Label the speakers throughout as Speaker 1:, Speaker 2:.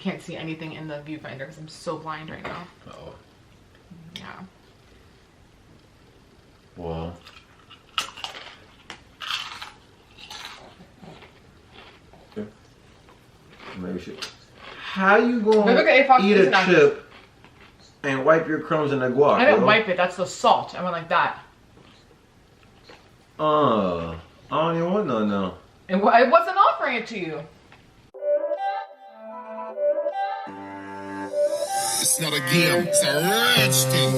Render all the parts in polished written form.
Speaker 1: can't see anything in the viewfinder because I'm so blind right now.
Speaker 2: Oh.
Speaker 1: Yeah.
Speaker 2: Well. Okay. Maybe we should. How you gonna eat a chip and wipe your crumbs in the guac?
Speaker 1: I didn't wipe it. That's the salt. I went like that.
Speaker 2: I don't even want none now.
Speaker 1: I wasn't offering it to you.
Speaker 3: It's not a game, it's a rich thing.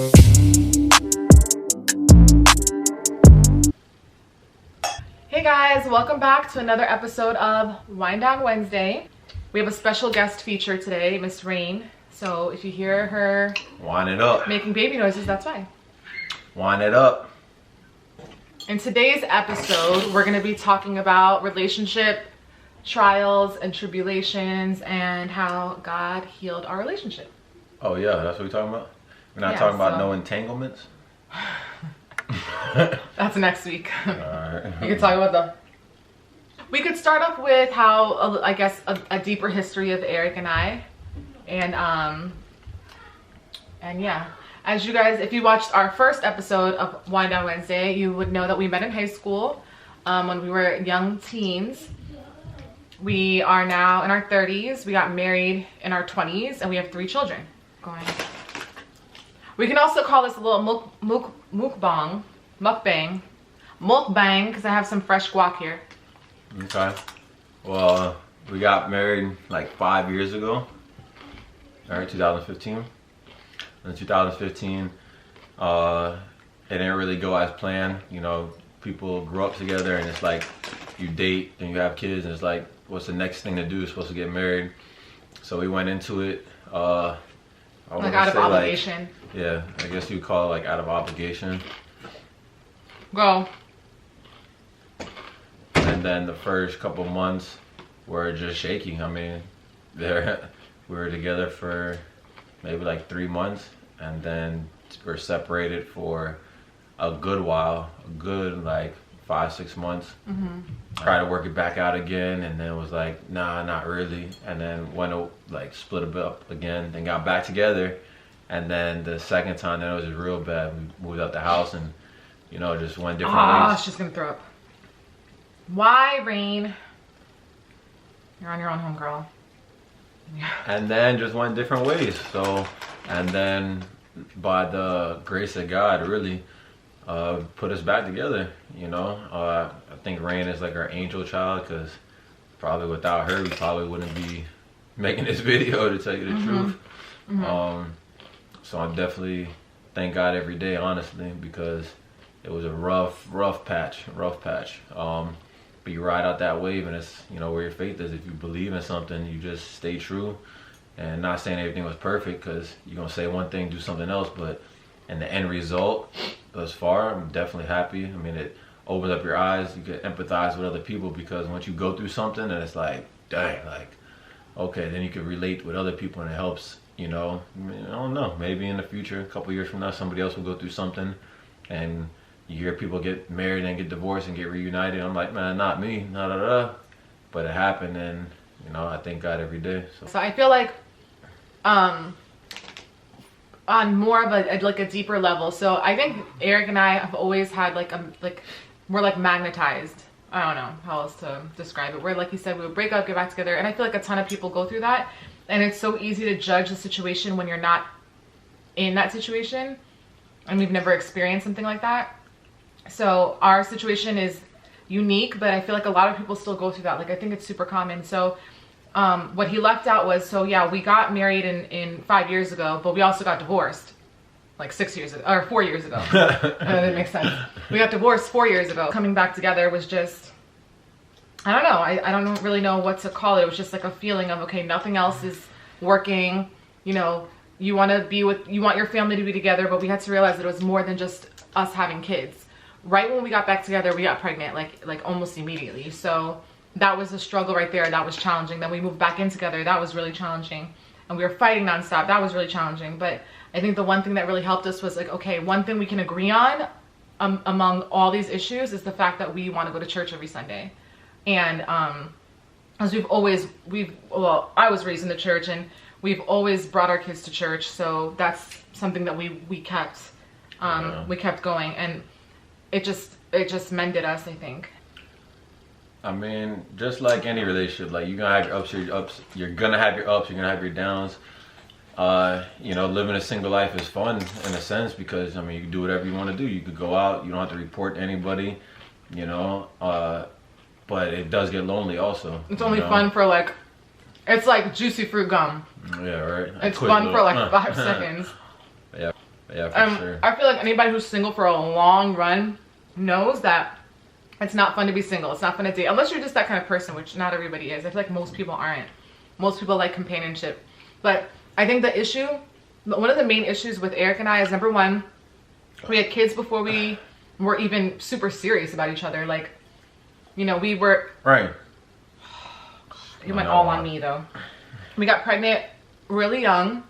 Speaker 1: Hey guys, welcome back to another episode of Wind Down Wednesday. We have a special guest feature today, Miss Rain. So if you hear her
Speaker 2: wind it up,
Speaker 1: making baby noises, that's why.
Speaker 2: Wind it up.
Speaker 1: In today's episode, we're going to be talking about relationship trials and tribulations and how God healed our relationship.
Speaker 2: Oh yeah, that's what we're talking about? We're not talking about no entanglements?
Speaker 1: That's next week.
Speaker 2: Alright.
Speaker 1: We could talk about we could start off with how, I guess, a deeper history of Eric and I. And yeah. As you guys, if you watched our first episode of Wind Down Wednesday, you would know that we met in high school when we were young teens. We are now in our 30s. We got married in our 20s, and we have 3 children. We can also call this a little mukbang, because I have some fresh guac here.
Speaker 2: Okay. Well, we got married like 5 years ago. All right, 2015. In 2015, it didn't really go as planned. You know, people grew up together, and it's like you date and you have kids, and it's like, what's the next thing to do? You're supposed to get married. So we went into it.
Speaker 1: Like out of obligation.
Speaker 2: Like, yeah, I guess you'd call it like out of obligation.
Speaker 1: Go.
Speaker 2: And then the first couple months were just shaky. I mean, we were together for maybe like 3 months, and then we're separated for a good while, a good like 5-6 months. Tried to work it back out again, and then it was like, nah, not really. And then went to like split a bit up again, then got back together. And then the second time, then it was just real bad. We moved out the house and, you know, just went different ways.
Speaker 1: She's gonna throw up. Why, Rain? You're on your own, homegirl.
Speaker 2: And then just went different ways. So, and then by the grace of God, really put us back together. You know, I think Rain is like our angel child, because probably without her, we probably wouldn't be making this video, to tell you the truth. So I definitely thank God every day, honestly, because it was a rough patch. But you ride out that wave, and it's, you know, where your faith is. If you believe in something, you just stay true. And not saying everything was perfect, because you're going to say one thing, do something else. But in the end result, thus far, I'm definitely happy. I mean, it opens up your eyes. You can empathize with other people, because once you go through something, and it's like, dang, like, okay, then you can relate with other people, and it helps, you know. I mean, I don't know. Maybe in the future, a couple years from now, somebody else will go through something, and you hear people get married and get divorced and get reunited. I'm like, man, not me, but it happened, and you know, I thank God every day.
Speaker 1: So I feel like, on more of a deeper level. So I think Eric and I have always had we're like magnetized. I don't know how else to describe it. Where, like you said, we would break up, get back together, and I feel like a ton of people go through that, and it's so easy to judge the situation when you're not in that situation, and we've never experienced something like that. So our situation is unique, but I feel like a lot of people still go through that. Like, I think it's super common. So what he left out was, so yeah, we got married in 5 years ago, but we also got divorced like 6 years ago, or 4 years ago. That makes sense. We got divorced 4 years ago. Coming back together was just, I don't know. I don't really know what to call it. It was just like a feeling of, okay, nothing else is working. You know, you want your family to be together, but we had to realize that it was more than just us having kids. Right when we got back together, we got pregnant, like almost immediately. So that was a struggle right there. That was challenging. Then we moved back in together. That was really challenging. And we were fighting nonstop. That was really challenging. But I think the one thing that really helped us was like, okay, one thing we can agree on among all these issues is the fact that we want to go to church every Sunday. And as well, I was raised in the church, and we've always brought our kids to church, so that's something that we kept we kept going, and it just mended us, I think.
Speaker 2: I mean, just like any relationship, like you're gonna have your ups, you're gonna have your ups, you're gonna have your downs. You know, living a single life is fun in a sense because, I mean, you can do whatever you want to do. You could go out, you don't have to report to anybody, you know, but it does get lonely also.
Speaker 1: It's only fun for like, it's like juicy fruit gum.
Speaker 2: Yeah, right.
Speaker 1: It's fun for like 5 seconds.
Speaker 2: Yeah, for sure.
Speaker 1: I feel like anybody who's single for a long run knows that it's not fun to be single. It's not fun to date. Unless you're just that kind of person, which not everybody is. I feel like most people aren't. Most people like companionship. But I think one of the main issues with Eric and I is, number one, we had kids before we were even super serious about each other. Like, you know, we were...
Speaker 2: Right.
Speaker 1: You went all on me, though. We got pregnant really young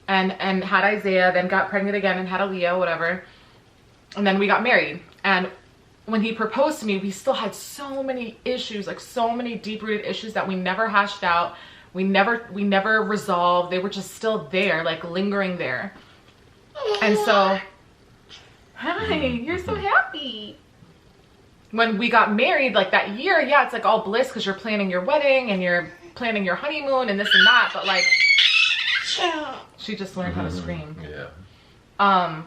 Speaker 1: and had Isaiah, then got pregnant again and had Aaliyah, whatever. And then we got married. And when he proposed to me, we still had so many issues, like so many deep-rooted issues that we never hashed out. We never resolved. They were just still there, like lingering there. And so, hi, you're so happy. When we got married, like that year, yeah, it's like all bliss because you're planning your wedding and you're planning your honeymoon and this and that. But like, she just learned how to scream.
Speaker 2: Yeah.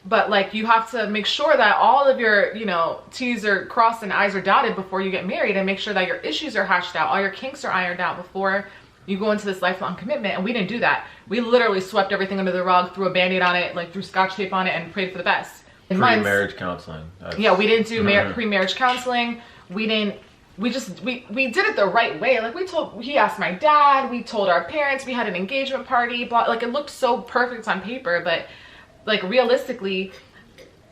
Speaker 1: But like, you have to make sure that all of your, you know, T's are crossed and I's are dotted before you get married, and make sure that your issues are hashed out, all your kinks are ironed out before you go into this lifelong commitment. And we didn't do that. We literally swept everything under the rug, threw a Band-Aid on it, like threw scotch tape on it, and prayed for the best.
Speaker 2: Pre-marriage counseling.
Speaker 1: Yeah, we didn't do pre-marriage counseling. We did it the right way. Like he asked my dad, we told our parents, we had an engagement party, like it looked so perfect on paper, but like realistically,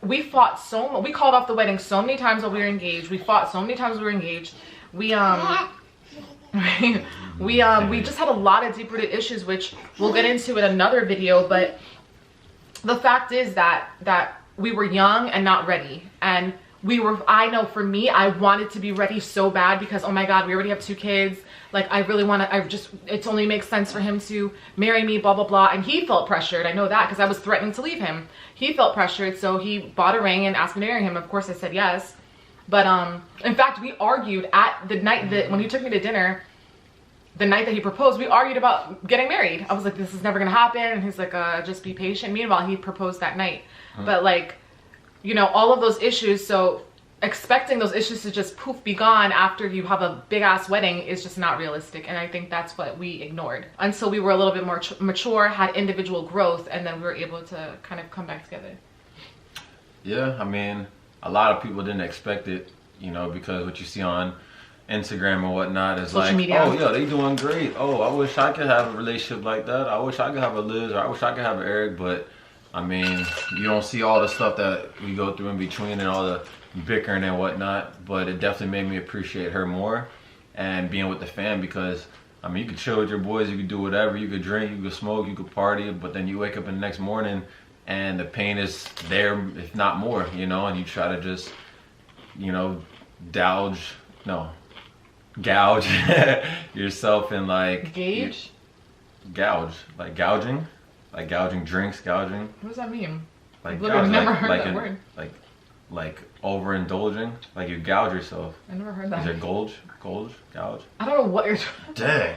Speaker 1: we fought so much. We called off the wedding so many times while we were engaged. We fought so many times we were engaged. We just had a lot of deep-rooted issues, which we'll get into in another video. But the fact is that we were young and not ready, and I know for me, I wanted to be ready so bad because, oh my God, we already have 2 kids. Like, I really want to, it only makes sense for him to marry me, blah, blah, blah. And he felt pressured. I know that because I was threatening to leave him. He felt pressured. So he bought a ring and asked me to marry him. Of course I said yes. But, in fact, we argued at the night when he took me to dinner, the night that he proposed, we argued about getting married. I was like, this is never going to happen. And he's like, just be patient. Meanwhile, he proposed that night. But like, you know, all of those issues. So expecting those issues to just poof be gone after you have a big ass wedding is just not realistic. And I think that's what we ignored until we were a little bit more mature, had individual growth, and then we were able to kind of come back together.
Speaker 2: Yeah, I mean, a lot of people didn't expect it, you know, because what you see on Instagram and whatnot is social like, media. Oh yeah, they doing great. Oh, I wish I could have a relationship like that. I wish I could have a Liz, or I wish I could have an Eric. But I mean, you don't see all the stuff that we go through in between and all the bickering and whatnot. But it definitely made me appreciate her more and being with the fam, because I mean, you could chill with your boys, you could do whatever, you could drink, you could smoke, you could party, but then you wake up in the next morning and the pain is there, if not more, you know, and you try to just, you know, gouge yourself in like gouging drinks, gouging.
Speaker 1: What does that mean?
Speaker 2: Like
Speaker 1: I've never heard that word.
Speaker 2: Like overindulging, like you gouge yourself.
Speaker 1: I never heard that.
Speaker 2: Is it gouge? Gouge?
Speaker 1: I don't know what you're trying.
Speaker 2: Dang.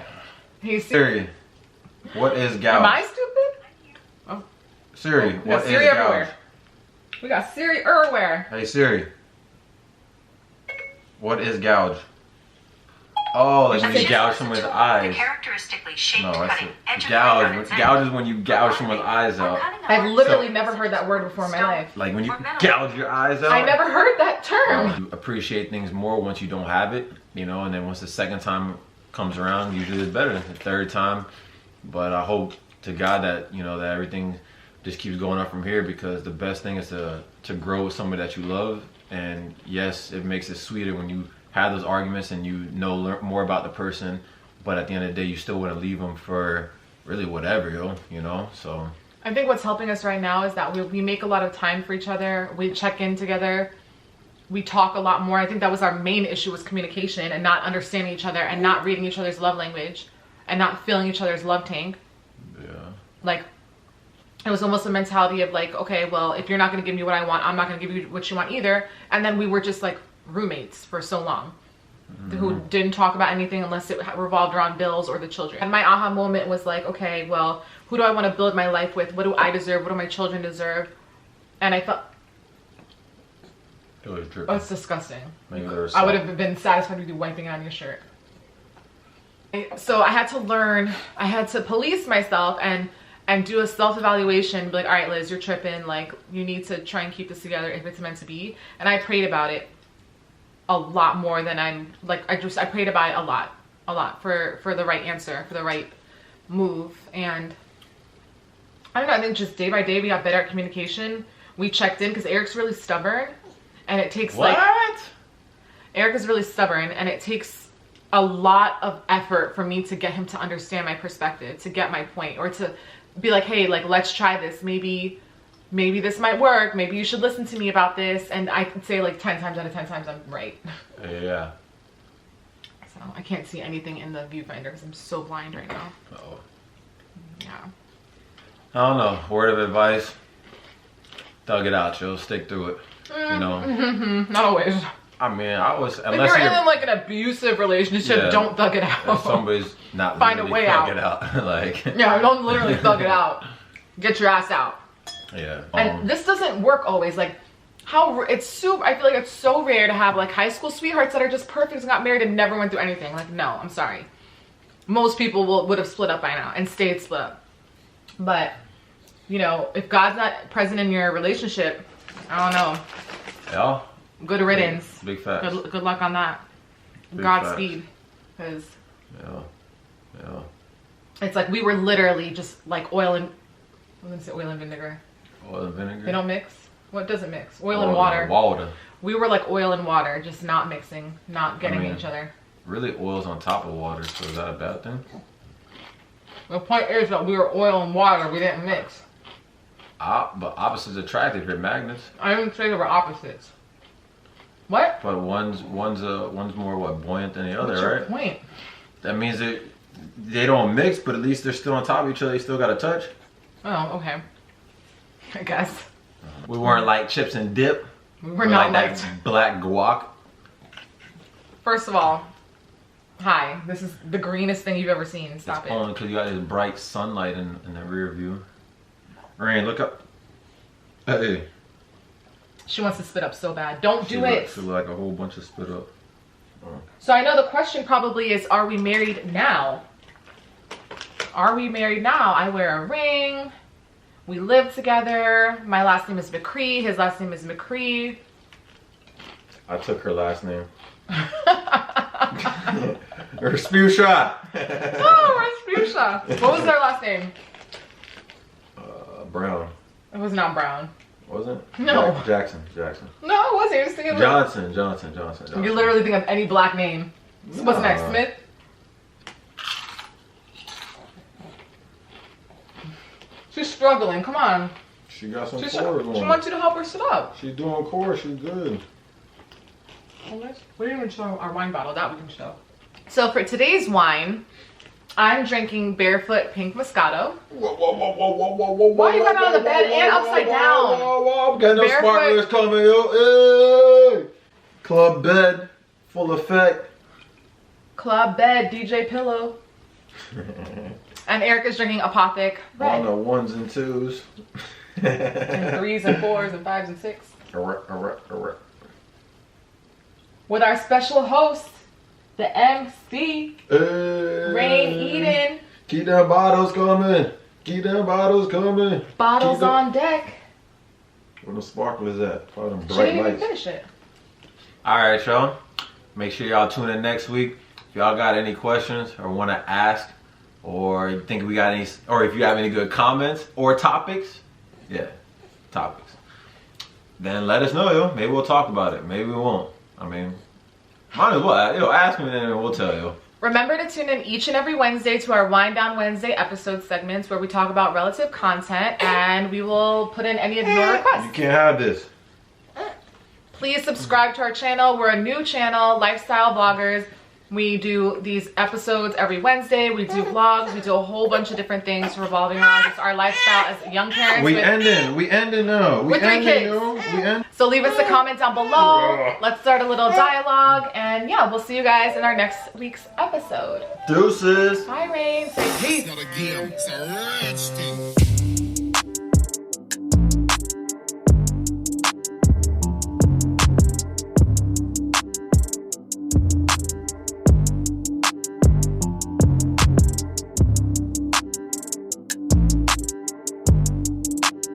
Speaker 1: Hey Siri,
Speaker 2: what is gouge?
Speaker 1: Am I stupid? Oh.
Speaker 2: Siri, what is
Speaker 1: Siri
Speaker 2: gouge?
Speaker 1: Everywhere. We got Siri everywhere.
Speaker 2: Hey Siri, what is gouge? Oh, like when you gouge someone's eyes.
Speaker 4: Characteristically shaped
Speaker 2: No, that's
Speaker 4: cutting
Speaker 2: it.
Speaker 4: edge of
Speaker 2: Gouge. Gouge is when you gouge someone's eyes out.
Speaker 1: I've literally never heard that word before in my life.
Speaker 2: Like when you gouge your eyes out.
Speaker 1: I never heard that term.
Speaker 2: You appreciate things more once you don't have it, you know, and then once the second time comes around, usually it's better. The third time, but I hope to God that, you know, that everything just keeps going up from here, because the best thing is to grow with somebody that you love. And yes, it makes it sweeter when you have those arguments and you know more about the person, but at the end of the day, you still want to leave them for really whatever, you know. So
Speaker 1: I think what's helping us right now is that we make a lot of time for each other. We check in together. we talk a lot more. I think that was our main issue, was communication and not understanding each other and not reading each other's love language and not filling each other's love tank.
Speaker 2: Yeah.
Speaker 1: Like, it was almost a mentality of like, okay, well, if you're not going to give me what I want, I'm not going to give you what you want either. And then we were just like roommates for so long, who didn't talk about anything unless it revolved around bills or the children. And my aha moment was like, okay, well, who do I want to build my life with? What do I deserve? What do my children deserve? And I felt,
Speaker 2: it was dripping.
Speaker 1: oh, it's disgusting.
Speaker 2: Maybe there was
Speaker 1: I would have been satisfied with you wiping it on your shirt. So I had to learn, I had to police myself and do a self-evaluation, be like, all right, Liz, you're tripping. Like, you need to try and keep this together if it's meant to be. And I prayed about it a lot more than I'm, like, I prayed about it a lot for the right answer, for the right move. And I don't know, I think just day by day we got better at communication. We checked in because Eric's really stubborn, and it takes Eric is really stubborn, and it takes a lot of effort for me to get him to understand my perspective, to get my point, or to be like, hey, like, let's try this. Maybe this might work. Maybe you should listen to me about this. And I could say like 10 times out of 10 times I'm right.
Speaker 2: Yeah.
Speaker 1: So I can't see anything in the viewfinder because I'm so blind right now.
Speaker 2: Uh-oh.
Speaker 1: Yeah.
Speaker 2: I don't know. Word of advice. Thug it out, yo. Stick through it. You know?
Speaker 1: Not always.
Speaker 2: I mean, unless
Speaker 1: if you're in like an abusive relationship,
Speaker 2: yeah,
Speaker 1: don't thug it out.
Speaker 2: If somebody's not
Speaker 1: find a way out.
Speaker 2: Thug it out. Like,
Speaker 1: yeah, don't literally thug it out. Get your ass out.
Speaker 2: Yeah.
Speaker 1: And this doesn't work always. Like, it's super, I feel like it's so rare to have like high school sweethearts that are just perfect and got married and never went through anything. Like, no, I'm sorry. Most people would have split up by now and stayed split up. But, you know, if God's not present in your relationship, I don't know.
Speaker 2: Yeah.
Speaker 1: Good riddance.
Speaker 2: Big facts.
Speaker 1: Good luck on that. Godspeed. Because
Speaker 2: yeah.
Speaker 1: It's like we were literally just like oil and, I'm gonna say oil and vinegar.
Speaker 2: Oil and vinegar?
Speaker 1: They don't mix? What does it mix? Oil and water.
Speaker 2: Water.
Speaker 1: We were like oil and water, just not mixing, not getting each other.
Speaker 2: Really, oil's on top of water, so is that a bad thing?
Speaker 1: The point is that we were oil and water, we didn't mix.
Speaker 2: But opposites attract if you're magnets.
Speaker 1: I didn't say they were opposites. What?
Speaker 2: But one's more buoyant than the other,
Speaker 1: What's your
Speaker 2: right?
Speaker 1: point?
Speaker 2: That means that they don't mix, but at least they're still on top of each other. They still got to touch.
Speaker 1: Oh, okay. I guess.
Speaker 2: We weren't like chips and dip.
Speaker 1: We were not like
Speaker 2: that black guac.
Speaker 1: First of all, hi. This is the greenest thing you've ever seen. Stop it.
Speaker 2: Only because you got this bright sunlight in the rear view. Rain, look up. Hey.
Speaker 1: She wants to spit up so bad. Don't do it.
Speaker 2: She look like a whole bunch of spit up. Oh.
Speaker 1: So I know the question probably is, are we married now? Are we married now? I wear a ring. We live together. My last name is McCree. His last name is McCree.
Speaker 2: I took her last name. Her spew shot.
Speaker 1: Oh, her spew shot. What was their last name?
Speaker 2: Brown.
Speaker 1: It was not Brown.
Speaker 2: Wasn't?
Speaker 1: No.
Speaker 2: Jackson.
Speaker 1: No, it wasn't. You was thinking
Speaker 2: Johnson.
Speaker 1: You literally think of any black name.
Speaker 2: No.
Speaker 1: What's next? Smith? She's struggling. Come on.
Speaker 2: She got some
Speaker 1: She
Speaker 2: core going.
Speaker 1: wants you to help her sit up.
Speaker 2: She's doing core. She's good.
Speaker 1: We didn't even show our wine bottle. That we can show. So for today's wine, I'm drinking Barefoot Pink Moscato.
Speaker 2: Whoa.
Speaker 1: Why you got out of the bed and upside down?
Speaker 2: Whoa. Got no
Speaker 1: Barefoot.
Speaker 2: sparklers coming, yo. Hey. Club bed. Full effect.
Speaker 1: Club bed, DJ pillow. And Eric is drinking Apothic Red.
Speaker 2: On the ones and twos.
Speaker 1: And 3s and 4s and 5s and 6.
Speaker 2: Alright.
Speaker 1: With our special host, the MC,
Speaker 2: Hey.
Speaker 1: Rain Eden.
Speaker 2: Keep them bottles coming.
Speaker 1: Bottles on deck.
Speaker 2: Where the sparklers at? All them
Speaker 1: She
Speaker 2: bright
Speaker 1: didn't even
Speaker 2: lights.
Speaker 1: finish it.
Speaker 2: Alright, y'all. Make sure y'all tune in next week. If y'all got any questions or want to ask, or you think we got any, or if you have any good comments or topics, then let us know, yo. Maybe we'll talk about it. Maybe we won't. I mean, might as well. Yo, ask me and we'll tell you.
Speaker 1: Remember to tune in each and every Wednesday to our Wind Down Wednesday episode segments where we talk about relative content, and we will put in any of your requests.
Speaker 2: You can't have this.
Speaker 1: Please subscribe to our channel. We're a new channel, Lifestyle Vloggers. We do these episodes every Wednesday. We do vlogs. We do a whole bunch of different things revolving around just our lifestyle as young parents.
Speaker 2: We ending now.
Speaker 1: With 3 kids. So leave us a comment down below. Let's start a little dialogue. And yeah, we'll see you guys in our next week's episode.
Speaker 2: Deuces.
Speaker 1: Bye, Rain. Say peace.
Speaker 3: It's not a game, it's a rich thing.